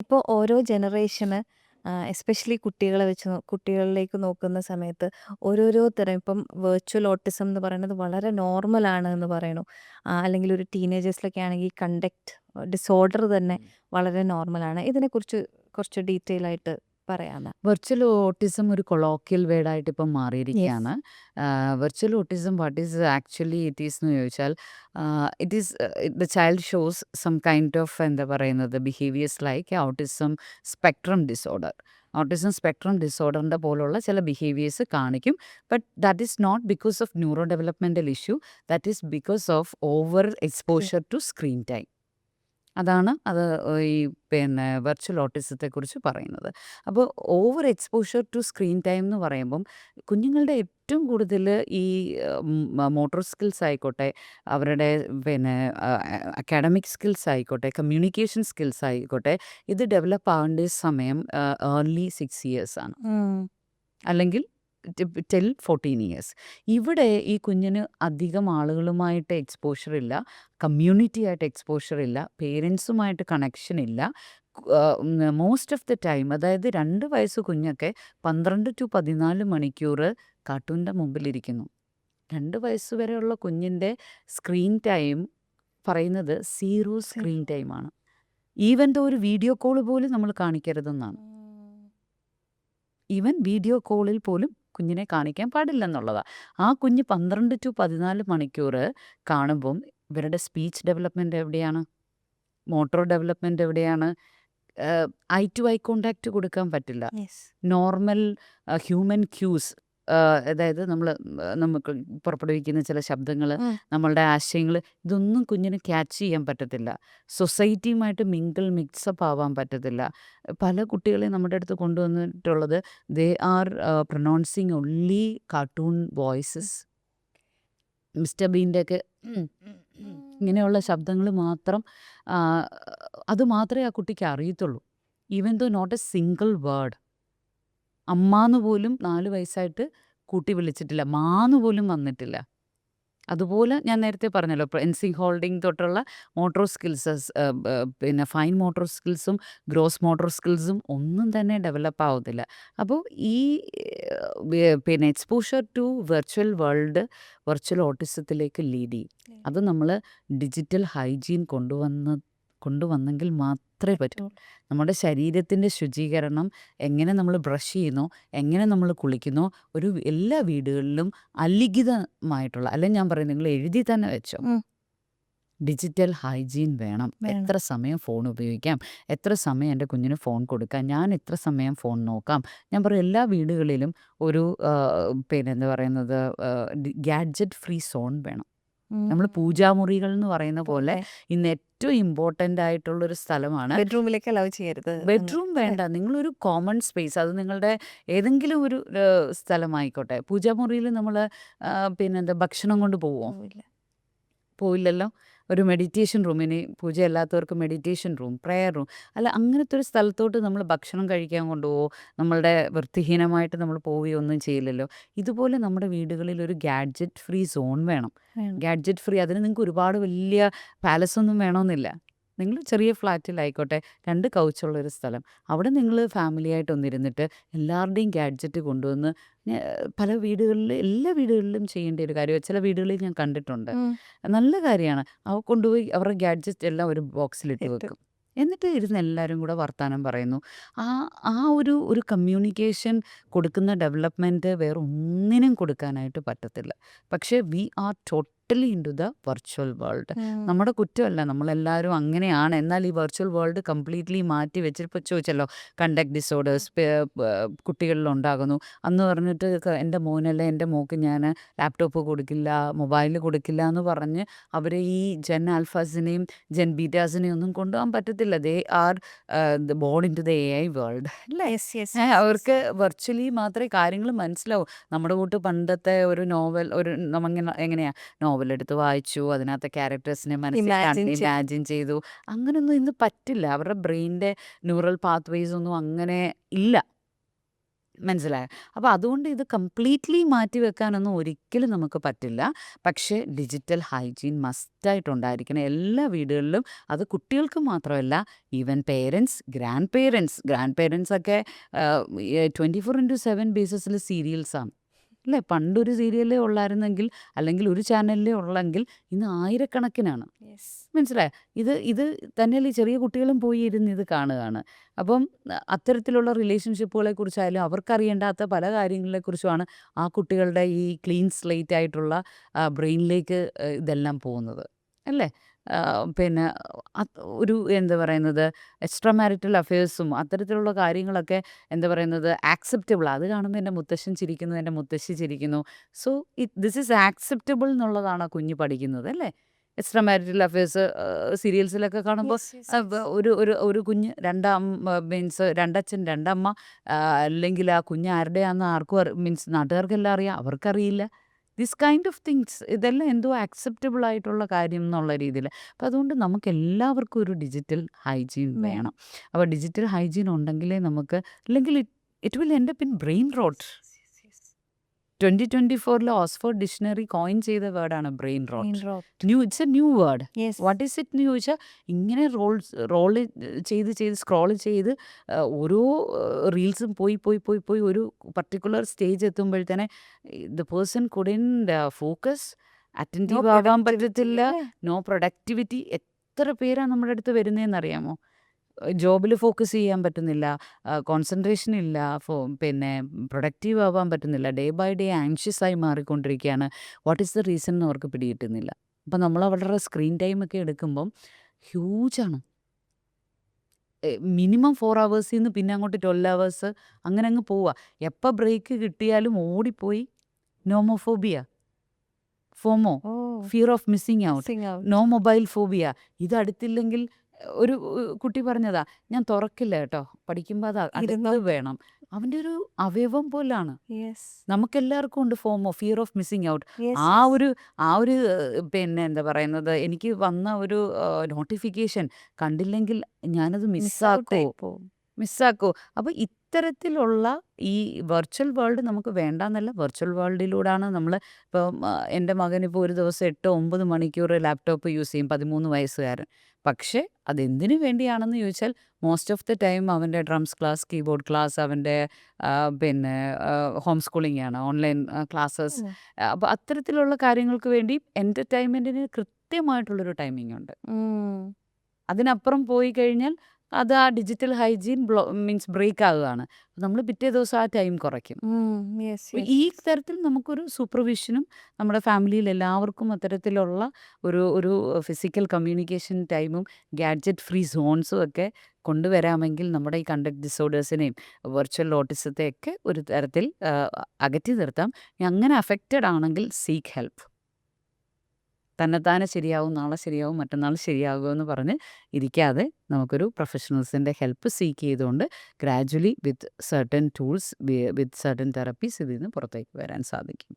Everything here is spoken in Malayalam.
ഇപ്പോൾ ഓരോ ജനറേഷന് എസ്പെഷ്യലി കുട്ടികളിലേക്ക് നോക്കുന്ന സമയത്ത് ഓരോരോ തരം ഇപ്പം വെർച്വൽ ഓട്ടിസം എന്ന് പറയുന്നത് വളരെ നോർമലാണ് എന്ന് പറയണു. അല്ലെങ്കിൽ ഒരു ടീനേജേഴ്സിലൊക്കെ ആണെങ്കിൽ കണ്ടക്ട് ഡിസോർഡർ തന്നെ ഉം. വളരെ നോർമലാണ്. ഇതിനെക്കുറിച്ച് കുറച്ച് ഡീറ്റെയിൽ ആയിട്ട് പറയാമോ? വെർച്വൽ ഓട്ടിസം ഒരു കൊളോക്കിയൽ വേർഡായിട്ട് ഇപ്പം യെസ്. മാറിയിരിക്കുകയാണ്. Virtual autism what is actually it is എന്ന് ചോദിച്ചാൽ it is the child shows some kind of എന്താ പറയുന്നത് behaviours like autism spectrum disorder. Autism spectrum ഡിസോർഡറിൻ്റെ പോലുള്ള ചില ബിഹേവിയേഴ്സ് കാണിക്കും. But that is not because of neuro developmental issue. That is because of over exposure to screen time. അതാണ് അത് ഈ വെർച്വൽ ഓട്ടിസത്തെക്കുറിച്ച് പറയുന്നത്. അപ്പോൾ over exposure to screen time എന്ന് പറയുമ്പം കുഞ്ഞുങ്ങളുടെ ഏറ്റവും കൂടുതൽ ഈ മോട്ടോർ സ്കിൽസ് ആയിക്കോട്ടെ, അവരുടെ പിന്നെ അക്കാഡമിക് സ്കിൽസ് ആയിക്കോട്ടെ, കമ്മ്യൂണിക്കേഷൻ സ്കിൽസ് ആയിക്കോട്ടെ, ഇത് ഡെവലപ്പ് ആവേണ്ട സമയം ഏർലി 6 ഇയേഴ്സ് ആണ്. അല്ലെങ്കിൽ 14 ഇയേഴ്സ്. ഇവിടെ ഈ കുഞ്ഞിന് അധികം ആളുകളുമായിട്ട് എക്സ്പോഷർ ഇല്ല, കമ്മ്യൂണിറ്റി ആയിട്ട് എക്സ്പോഷർ ഇല്ല, പേരൻസുമായിട്ട് കണക്ഷൻ ഇല്ല. മോസ്റ്റ് ഓഫ് ദ ടൈം അതായത് 2 വയസ്സ് കുഞ്ഞൊക്കെ 12 ടു 14 മണിക്കൂർ കാർട്ടൂണിൻ്റെ മുമ്പിലിരിക്കുന്നു. 2 വയസ്സ് വരെയുള്ള കുഞ്ഞിൻ്റെ സ്ക്രീൻ ടൈം പറയുന്നത് 0 സ്ക്രീൻ ടൈമാണ്. ഈവൻ ദോ ഒരു വീഡിയോ കോൾ പോലും നമ്മൾ കാണിക്കരുതെന്നാണ്. ഈവൻ വീഡിയോ കോളിൽ പോലും കുഞ്ഞിനെ കാണിക്കാൻ പാടില്ലെന്നുള്ളതാണ്. ആ കുഞ്ഞ് 12 ടു 14 മണിക്കൂർ കാണുമ്പം ഇവരുടെ സ്പീച്ച് ഡെവലപ്മെൻറ്റ് എവിടെയാണ്? മോട്ടോർ ഡെവലപ്മെൻറ്റ് എവിടെയാണ്? ഐ ടു ഐ കോണ്ടാക്റ്റ് കൊടുക്കാൻ പറ്റില്ല. യെസ്. നോർമൽ ഹ്യൂമൻ ക്യൂസ്, അതായത് നമുക്ക് പുറപ്പെടുവിക്കുന്ന ചില ശബ്ദങ്ങൾ, നമ്മളുടെ ആശയങ്ങൾ, ഇതൊന്നും കുഞ്ഞിന് ക്യാച്ച് ചെയ്യാൻ പറ്റത്തില്ല. സൊസൈറ്റിയുമായിട്ട് മിക്സപ്പ് ആവാൻ പറ്റത്തില്ല. പല കുട്ടികളെയും നമ്മുടെ അടുത്ത് കൊണ്ടുവന്നിട്ടുള്ളത് they are pronouncing only cartoon voices. Mister ബീൻ്റെയൊക്കെ ഇങ്ങനെയുള്ള ശബ്ദങ്ങൾ മാത്രം, അത് മാത്രമേ ആ കുട്ടിക്ക് അറിയത്തുള്ളൂ. Even though not a single word. അമ്മാന്ന് പോലും 4 വയസ്സായിട്ട് കൂട്ടി വിളിച്ചിട്ടില്ല. മാന്ന് പോലും വന്നിട്ടില്ല. അതുപോലെ ഞാൻ നേരത്തെ പറഞ്ഞല്ലോ, പെൻസിൽ ഹോൾഡിംഗ് തൊട്ടുള്ള മോട്ടോർ സ്കിൽസ്, ഫൈൻ മോട്ടോർ സ്കിൽസും ഗ്രോസ് മോട്ടോർ സ്കിൽസും ഒന്നും തന്നെ ഡെവലപ്പ് ആവത്തില്ല. അപ്പോൾ ഈ exposure to virtual world virtual ഓട്ടിസത്തിലേക്ക് ലീഡ് ചെയ്യും. അത് നമ്മൾ ഡിജിറ്റൽ ഹൈജീൻ കൊണ്ടുവന്നെങ്കിൽ മാത്രമേ പറ്റൂ. നമ്മുടെ ശരീരത്തിൻ്റെ ശുചീകരണം, എങ്ങനെ നമ്മൾ ബ്രഷ് ചെയ്യുന്നോ, എങ്ങനെ നമ്മൾ കുളിക്കുന്നോ, എല്ലാ വീടുകളിലും അലിഖിതമായിട്ടുള്ള, അല്ലെങ്കിൽ ഞാൻ പറയും നിങ്ങൾ എഴുതി തന്നെ വെച്ചോ, ഡിജിറ്റൽ ഹൈജീൻ വേണം. എത്ര സമയം ഫോൺ ഉപയോഗിക്കാം, എത്ര സമയം എൻ്റെ കുഞ്ഞിന് ഫോൺ കൊടുക്കാം, ഞാൻ എത്ര സമയം ഫോൺ നോക്കാം. ഞാൻ പറയും എല്ലാ വീടുകളിലും ഒരു എന്താ പറയുന്നത് ഗാഡ്ജറ്റ് ഫ്രീ സോൺ വേണം. നമ്മൾ പൂജാമുറികൾ എന്ന് പറയുന്ന പോലെ ഇന്ന് ഏറ്റവും ഇമ്പോർട്ടൻ്റ് ആയിട്ടുള്ളൊരു സ്ഥലമാണ് ബെഡ്റൂമിലേക്ക് അലൗ ചെയ്യരുത്. ബെഡ്റൂം. വേണ്ട, നിങ്ങളൊരു കോമൺ സ്പേസ്, അത് നിങ്ങളുടെ ഏതെങ്കിലും ഒരു സ്ഥലമായിക്കോട്ടെ. പൂജാമുറിയിൽ നമ്മൾ ഭക്ഷണം കൊണ്ട് പോവുമോ? പോയില്ലല്ലോ. ഒരു മെഡിറ്റേഷൻ റൂം, ഇനി പൂജയല്ലാത്തവർക്ക് മെഡിറ്റേഷൻ റൂം, പ്രെയർ റൂം, അല്ല അങ്ങനത്തെ ഒരു സ്ഥലത്തോട്ട് നമ്മൾ ഭക്ഷണം കഴിക്കാൻ കൊണ്ടുപോകുമോ? നമ്മളുടെ വൃത്തിഹീനമായിട്ട് നമ്മൾ പോവുകയോ ഒന്നും ചെയ്യില്ലല്ലോ. ഇതുപോലെ നമ്മുടെ വീടുകളിൽ ഒരു ഗാഡ്ജറ്റ് ഫ്രീ സോൺ വേണം. ഗാഡ്ജറ്റ് ഫ്രീ, അതിന് നിങ്ങൾക്ക് ഒരുപാട് വലിയ പാലസൊന്നും വേണമെന്നില്ല. നിങ്ങൾ ചെറിയ ഫ്ലാറ്റിലായിക്കോട്ടെ, 2 കൗച്ചുള്ളൊരു സ്ഥലം, അവിടെ നിങ്ങൾ ഫാമിലിയായിട്ട് ഒന്നിരുന്നിട്ട് എല്ലാവരുടെയും ഗാഡ്ജറ്റ് കൊണ്ടുവന്ന്, പല വീടുകളിൽ, എല്ലാ വീടുകളിലും ചെയ്യേണ്ട ഒരു കാര്യം, ചില വീടുകളിൽ ഞാൻ കണ്ടിട്ടുണ്ട്. നല്ല കാര്യമാണ്. കൊണ്ടുപോയി അവരുടെ ഗാഡ്ജറ്റ് എല്ലാം ഒരു ബോക്സിലിട്ട് വെക്കും. എന്നിട്ട് ഇരുന്ന് എല്ലാവരും കൂടെ വർത്താനം പറയുന്നു. ആ ആ ഒരു കമ്മ്യൂണിക്കേഷൻ കൊടുക്കുന്ന ഡെവലപ്മെൻറ്റ് വേറെ ഒന്നിനും കൊടുക്കാനായിട്ട് പറ്റത്തില്ല. പക്ഷേ we are totally into the virtual world. നമ്മുടെ കുറ്റമല്ല, നമ്മളെല്ലാവരും അങ്ങനെയാണ്. എന്നാൽ ഈ വെർച്വൽ വേൾഡ് കംപ്ലീറ്റ്ലി മാറ്റി വെച്ചിപ്പോൾ ചോദിച്ചല്ലോ, കണ്ടക്ട് ഡിസോർഡേഴ്സ് കുട്ടികളിലുണ്ടാകുന്നു. അന്ന് പറഞ്ഞിട്ട് എൻ്റെ മോനല്ല എൻ്റെ മോൾക്ക് ഞാൻ ലാപ്ടോപ്പ് കൊടുക്കില്ല, മൊബൈൽ കൊടുക്കില്ല എന്ന് പറഞ്ഞ് അവരെ ഈ ജെൻ ആൽഫാസിനെയും ജെൻ ബീറ്റാസിനെയും ഒന്നും കൊണ്ടുപോകാൻ പറ്റത്തില്ല. They are born into the AI world അല്ലേ? അവർക്ക് വെർച്വലി മാത്രമേ കാര്യങ്ങൾ മനസ്സിലാവൂ. നമ്മുടെ കൂട്ട് പണ്ടത്തെ ഒരു നോവൽ, നമ്മങ്ങനെ എങ്ങനെയാ നോവൽ എടുത്ത് വായിച്ചു, അതിനകത്തെ ക്യാരക്ടേഴ്സിനെ മനസ്സിൽ ഇമാജിൻ ചെയ്തു, അങ്ങനെയൊന്നും ഇന്ന് പറ്റില്ല. അവരുടെ ബ്രെയിനിൻ്റെ ന്യൂറൽ പാത്ത് വേസ് ഒന്നും അങ്ങനെ ഇല്ല. മനസ്സിലായോ? അപ്പോൾ അതുകൊണ്ട് ഇത് കംപ്ലീറ്റ്ലി മാറ്റി വെക്കാനൊന്നും ഒരിക്കലും നമുക്ക് പറ്റില്ല. പക്ഷേ ഡിജിറ്റൽ ഹൈജീൻ മസ്റ്റായിട്ടുണ്ടായിരിക്കണം എല്ലാ വീടുകളിലും. അത് കുട്ടികൾക്ക് മാത്രമല്ല, ഈവൻ പേരൻറ്റ്സ്, ഗ്രാൻഡ് പേരൻറ്റ്സൊക്കെ 24/7 ബേസിസിൽ സീരിയൽസാണ് അല്ലേ? പണ്ടൊരു സീരിയലേ ഉള്ളായിരുന്നെങ്കിൽ, അല്ലെങ്കിൽ ഒരു ചാനലിലേ ഉള്ളെങ്കിൽ, ഇന്ന് ആയിരക്കണക്കിനാണ്. യെസ്. മനസ്സിലായോ? ഇത് തന്നെയല്ല, ഈ ചെറിയ കുട്ടികളും പോയി ഇരുന്ന് ഇത് കാണുകയാണ്. അപ്പം അത്തരത്തിലുള്ള റിലേഷൻഷിപ്പുകളെ കുറിച്ചായാലും അവർക്കറിയേണ്ടാത്ത പല കാര്യങ്ങളെക്കുറിച്ചുമാണ് ആ കുട്ടികളുടെ ഈ ക്ലീൻ സ്ലേറ്റ് ആയിട്ടുള്ള ബ്രെയിനിലേക്ക് ഇതെല്ലാം പോകുന്നത് അല്ലേ? പിന്നെ ഒരു എന്താ പറയുന്നത്, എക്സ്ട്രാ മാരിറ്റൽ അഫയേഴ്സും അത്തരത്തിലുള്ള കാര്യങ്ങളൊക്കെ എന്താ പറയുന്നത് ആക്സെപ്റ്റബിൾ. അത് കാണുമ്പോൾ എൻ്റെ മുത്തശ്ശൻ ചിരിക്കുന്നു, എൻ്റെ മുത്തശ്ശി ചിരിക്കുന്നു. സോ ദിസ് ഈസ് ആക്സെപ്റ്റബിൾ എന്നുള്ളതാണ് ആ കുഞ്ഞ് പഠിക്കുന്നത് അല്ലേ? എക്സ്ട്രാ മാരിറ്റൽ അഫയേഴ്സ് സീരിയൽസിലൊക്കെ കാണുമ്പോൾ യെസ്, യെസ്, വ യെസ്. ഒരു ഒരു ഒരു കുഞ്ഞ് മീൻസ് രണ്ടച്ഛൻ രണ്ടമ്മ, അല്ലെങ്കിൽ ആ കുഞ്ഞ് ആരുടെയാണെന്ന് ആർക്കും മീൻസ് നാട്ടുകാർക്കെല്ലാം അറിയാം, അവർക്കറിയില്ല. ദിസ് കൈൻഡ് ഓഫ് തിങ്സ് ഇതെല്ലാം എന്തോ ആക്സെപ്റ്റബിൾ ആയിട്ടുള്ള കാര്യം എന്നുള്ള രീതിയിൽ. അപ്പം അതുകൊണ്ട് നമുക്ക് എല്ലാവർക്കും ഒരു ഡിജിറ്റൽ ഹൈജീൻ വേണം. വേണം. അപ്പോൾ ഡിജിറ്റൽ ഹൈജീൻ ഉണ്ടെങ്കിലേ നമുക്ക്, അല്ലെങ്കിൽ it will end up in brain rot. 2024 Oxford dictionary coin ചെയ്ത വേർഡാണ് brain rot. It's a new word. Yes. What is it എന്ന് ചോദിച്ചാൽ, ഇങ്ങനെ റോൾ ചെയ്ത് സ്ക്രോൾ ചെയ്ത് ഓരോ റീൽസും പോയി ഒരു പർട്ടിക്കുലർ സ്റ്റേജ് എത്തുമ്പോഴത്തേനെ the person couldn't focus, no attentive ആവാൻ പ്രൊഡക്ടിവിറ്റി പറ്റത്തില്ല, അല്ലേ? No productivity. എത്ര പേരാണ് നമ്മുടെ അടുത്ത് വരുന്നതെന്ന് അറിയാമോ? ജോബിൽ ഫോക്കസ് ചെയ്യാൻ പറ്റുന്നില്ല, കോൺസെൻട്രേഷൻ ഇല്ല, പിന്നെ പ്രൊഡക്റ്റീവ് ആവാൻ പറ്റുന്നില്ല, ഡേ ബൈ ഡേ ആങ്ഷ്യസ് ആയി മാറിക്കൊണ്ടിരിക്കുകയാണ്. വാട്ട് ഈസ് ദ റീസൺ എന്ന് അവർക്ക് പിടികിട്ടുന്നില്ല. അപ്പം നമ്മൾ അവരുടെ സ്ക്രീൻ ടൈമൊക്കെ എടുക്കുമ്പം ഹ്യൂജാണ്. മിനിമം 4 hours നിന്ന് പിന്നെ അങ്ങോട്ട് 12 hours അങ്ങനെ അങ്ങ് പോവുക. എപ്പോൾ ബ്രേക്ക് കിട്ടിയാലും ഓടിപ്പോയി nomophobia, FOMO, oh, fear of missing out, missing out. No mobile phobia. ഇതടുത്തില്ലെങ്കിൽ ഒരു കുട്ടി പറഞ്ഞതാ, ഞാൻ തുറക്കില്ല കേട്ടോ, പഠിക്കുമ്പോൾ അത് അടുത്ത് ഇരുന്നോട്ടെ. വേണം. അവൻ്റെ ഒരു അവയവം പോലാണ്. യെസ്, നമുക്കെല്ലാവർക്കും ഉണ്ട് FOMO, fear of missing out. Yes, ആ യെസ്. ഒരു ആ ഒരു പിന്നെ എന്താ പറയുന്നത്, എനിക്ക് വന്ന ഒരു നോട്ടിഫിക്കേഷൻ കണ്ടില്ലെങ്കിൽ ഞാനത് മിസ് ഔട്ട് മിസ്സാക്കോ ആയി പോകും. മിസ്സാക്കോ. അപ്പോൾ ഇത്തരത്തിലുള്ള ഈ വെർച്വൽ വേൾഡ് നമുക്ക് വേണ്ടാന്നല്ല. വെർച്വൽ വേൾഡിലൂടെയാണ് നമ്മൾ ഇപ്പം എൻ്റെ മകനിപ്പോൾ ഒരു ദിവസം 8-9 മണിക്കൂർ ലാപ്ടോപ്പ് യൂസ് ചെയ്യും, 13 വയസ്സുകാരൻ. പക്ഷേ അതെന്തിനു വേണ്ടിയാണെന്ന് ചോദിച്ചാൽ, മോസ്റ്റ് ഓഫ് ദ ടൈം അവൻ്റെ ഡ്രംസ് ക്ലാസ്, കീബോർഡ് ക്ലാസ്, അവൻ്റെ പിന്നെ ഹോം സ്കൂളിംഗ് ആണ്, ഓൺലൈൻ ക്ലാസ്സസ്. ഉം. അപ്പോൾ അത്തരത്തിലുള്ള കാര്യങ്ങൾക്ക് വേണ്ടി എൻ്റർടൈൻമെൻറ്റിന് കൃത്യമായിട്ടുള്ളൊരു ടൈമിംഗ് ഉണ്ട്. ഉം. അതിനപ്പുറം പോയി കഴിഞ്ഞാൽ അത് ആ ഡിജിറ്റൽ ഹൈജീൻ മീൻസ് ബ്രേക്ക് ആകുകയാണ്. നമ്മൾ പിറ്റേ ദിവസം ആ ടൈം കുറയ്ക്കും. യെസ്, അപ്പോൾ യെസ്. ഈ തരത്തിൽ നമുക്കൊരു സൂപ്പർവിഷനും നമ്മുടെ ഫാമിലിയിൽ എല്ലാവർക്കും അത്തരത്തിലുള്ള ഒരു ഫിസിക്കൽ കമ്മ്യൂണിക്കേഷൻ ടൈമും ഗാഡ്ജറ്റ് ഫ്രീ സോൺസും ഒക്കെ കൊണ്ടുവരാമെങ്കിൽ നമ്മുടെ ഈ കണ്ടക്ട് ഡിസോർഡേഴ്സിനെയും വെർച്വൽ ഓട്ടിസത്തെയൊക്കെ ഒരു തരത്തിൽ അകറ്റി നിർത്താം. അങ്ങനെ അഫക്റ്റഡ് ആണെങ്കിൽ സീക്ക് ഹെൽപ്പ്. തന്നെത്താനെ ശരിയാവും, നാളെ ശരിയാവും, മറ്റന്നാൾ ശരിയാകുമെന്ന് പറഞ്ഞ് ഇരിക്കാതെ നമുക്കൊരു പ്രൊഫഷണൽസിൻ്റെ ഹെൽപ്പ് സീക്ക് ചെയ്തുകൊണ്ട് ഗ്രാജ്വലി വിത്ത് സർട്ടൻ ടൂൾസ്, വിത്ത് സർട്ടൻ തെറപ്പീസ് ഇതിൽ നിന്ന് പുറത്തേക്ക് വരാൻ സാധിക്കും.